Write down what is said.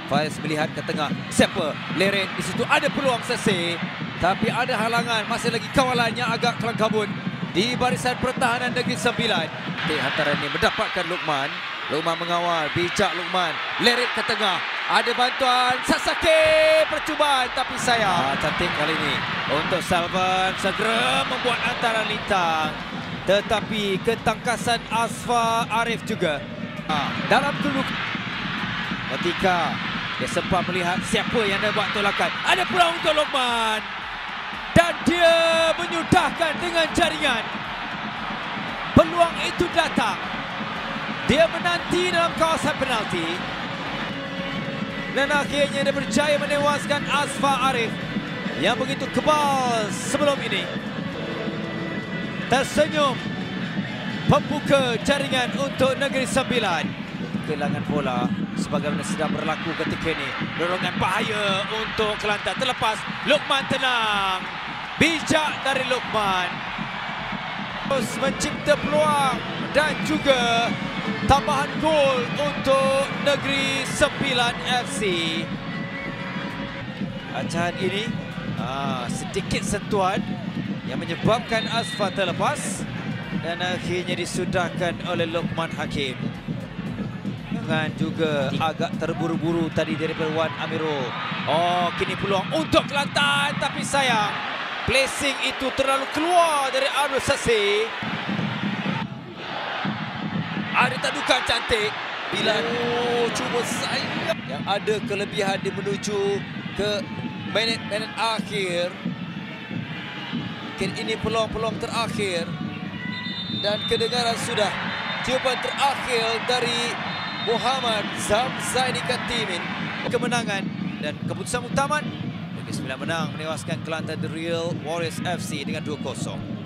Faiz melihat ke tengah. Siapa? Leret di situ ada peluang Sese. Tapi ada halangan. Masih lagi kawalan yang agak kelang kabut di barisan pertahanan Negeri Sembilan. Hantaran ini mendapatkan Luqman. Luqman mengawal. Bijak Luqman. Leret ke tengah. Ada bantuan. Sasaki percubaan. Tapi sayang. Cantik kali ini. Untuk Salvan. Segera membuat hantaran lintang. Tetapi ketangkasan Asfa Arif juga. Dalam kedua. Ketika dia sempat melihat siapa yang dah buat tolakan. Ada peluang untuk Luqman. Dan dia menyudahkan dengan jaringan. Peluang itu datang. Dia menanti dalam kawasan penalti. Dan akhirnya dia berjaya menewaskan Asfa Arif yang begitu kebal sebelum ini. Tersenyum pembuka jaringan untuk Negeri Sembilan. Kehilangan bola sebagaimana sedang berlaku ketika ini. Dorongan bahaya untuk Kelantan. Terlepas, Luqman tenang. Bijak dari Luqman. Terus mencipta peluang dan juga tambahan gol untuk Negeri Sembilan FC. Acahan ini sedikit sentuhan yang menyebabkan Asfa terlepas dan akhirnya disudahkan oleh Luqman Hakim. Dan juga agak terburu-buru tadi daripada Wan Amirul. Kini peluang untuk Kelantan tapi sayang. Placing itu terlalu keluar dari Amrul Sasi. Ada tadukan cantik. Bila cuba sayang. Yang ada kelebihan di menuju ke minit-minit akhir. Mungkin ini peluang-peluang terakhir. Dan kedengaran sudah tiupan terakhir dari Muhammad Zamzaini Katimin. Kemenangan dan keputusan muktamad. Negeri Sembilan menang menewaskan Kelantan The Real Warriors FC dengan 2-0.